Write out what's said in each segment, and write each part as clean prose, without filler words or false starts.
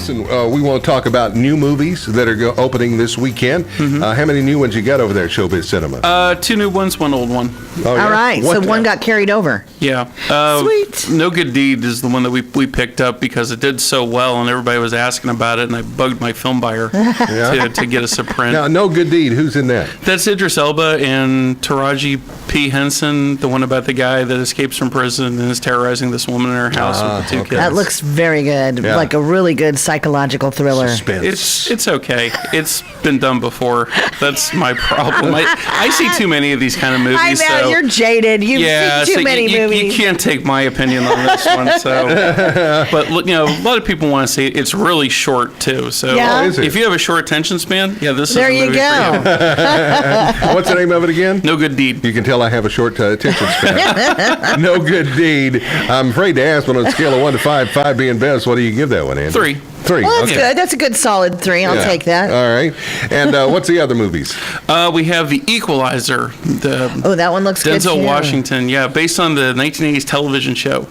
Movies, and we want to talk about new movies that are opening this weekend. How many new ones you got over there at ShowBiz Cinema? 2 new ones, 1 old one. Oh, yeah? All right, so one got carried over. Yeah. Sweet. No Good Deed is the one that we picked up because it did so well, and everybody was asking about it, and I bugged my film buyer to get us a print. Now, No Good Deed, who's in that? That's Idris Elba and Taraji P. Henson, the one about the guy that escapes from prison and is terrorizing this woman in her house with the 2 kids. That looks very good, like a really good psychological thriller. Suspense. It's okay. It's been done before. That's my problem. I see too many of these kind of movies. I know, you're jaded. You've seen too many movies. You can't take my opinion on this one. So, but a lot of people want to see it. It's really short too. So, if you have a short attention span, this is there the movie you go. for you. What's the name of it again? No Good Deed. You can tell I have a short attention span. No Good Deed. I'm afraid to ask, but on a scale of 1 to 5, 5 being best, what do you give that one, Andy? 3. 3. Well, that's good. That's a good solid 3. I'll take that. All right. And what's the other movies? We have The Equalizer. That one looks good too. Denzel Washington, based on the 1980s television show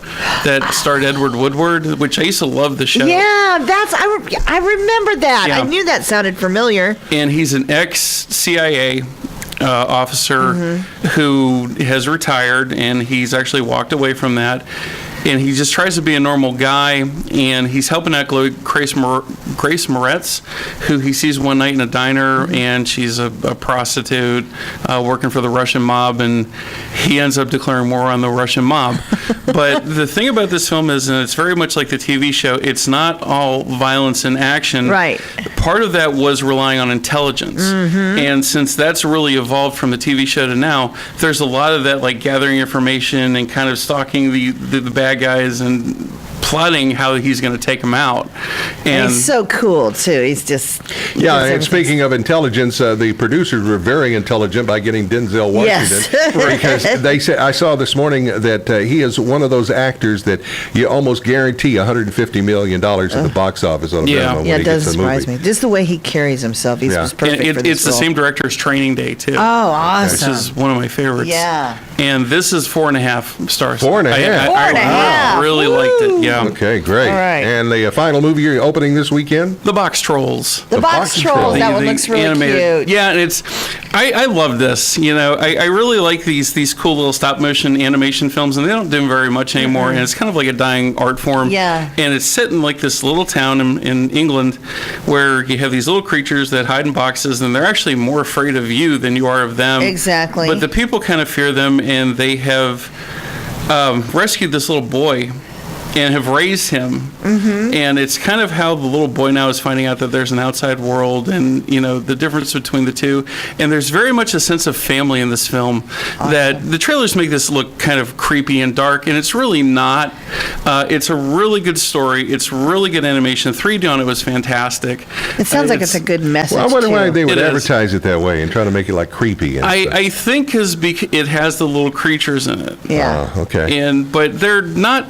that starred Edward Woodward, which I used to love the show. Yeah, I remember that. Yeah. I knew that sounded familiar. And he's an ex-CIA officer who has retired, and he's actually walked away from that. And he just tries to be a normal guy, and he's helping out Grace Moretz, who he sees one night in a diner, and she's a prostitute working for the Russian mob, and he ends up declaring war on the Russian mob. But the thing about this film is, and it's very much like the TV show, it's not all violence and action. Right. Part of that was relying on intelligence. And since that's really evolved from the TV show to now, there's a lot of that, like gathering information and kind of stalking the bad guys and plotting how he's going to take them out. And he's so cool too. He's just and speaking of intelligence, the producers were very intelligent by getting Denzel Washington because they said, I saw this morning that he is one of those actors that you almost guarantee $150 million at the box office on a minimum when it he does gets a surprise movie. me. Just the way he carries himself, he's just perfect for this it's the role. same director as Training Day too. Oh, awesome! Which is one of my favorites. Yeah. And this is 4.5 stars. 4.5. I really liked it. Yeah. Okay, great. All right. And the final movie you're opening this weekend? The Box Trolls. The Box Trolls. That one looks really cute. Yeah, and it's. I love this. I really like these cool little stop motion animation films, and they don't do them very much anymore. And it's kind of like a dying art form. Yeah. And it's set in like this little town in England, where you have these little creatures that hide in boxes, and they're actually more afraid of you than you are of them. Exactly. But the people kind of fear them, and they have rescued this little boy and have raised him. And it's kind of how the little boy now is finding out that there's an outside world, and the difference between the two. And there's very much a sense of family in this film. That the trailers make this look kind of creepy and dark, and it's really not. It's a really good story. It's really good animation. 3D on it was fantastic. It sounds like it's a good message. Well, I wonder why they would It is. advertise it that way and try to make it like creepy. And I think because it has the little creatures in it. Yeah. Okay. But they're not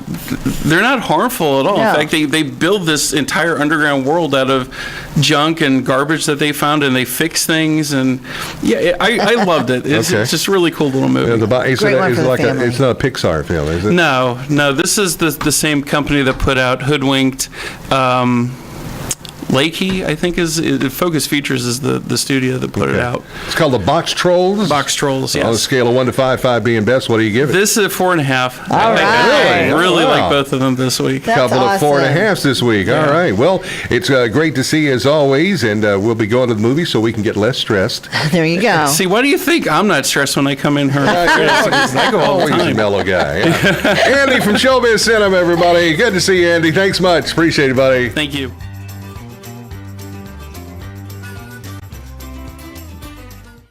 harmful at all. No. In fact, they build this entire underground world out of junk and garbage that they found, and they fix things. And I loved it. It's just a really cool little movie. It's not a Pixar film, is it? No. This is the same company that put out Hoodwinked. Lakey, I think, Focus Features is the studio that put it out. It's called The Box Trolls? Box Trolls, yes. On a scale of 1 to 5, 5 being best, what do you give it? This is a 4.5. All right. I really like both of them this week. That's Couple awesome. of 4.5s this week. Yeah. All right. Well, it's great to see you as always, and we'll be going to the movies so we can get less stressed. There you go. See, why do you think I'm not stressed when I come in here? I go all the Always a time. mellow guy. Yeah. Andy from ShowBiz Cinema, everybody. Good to see you, Andy. Thanks much. Appreciate it, buddy. Thank you.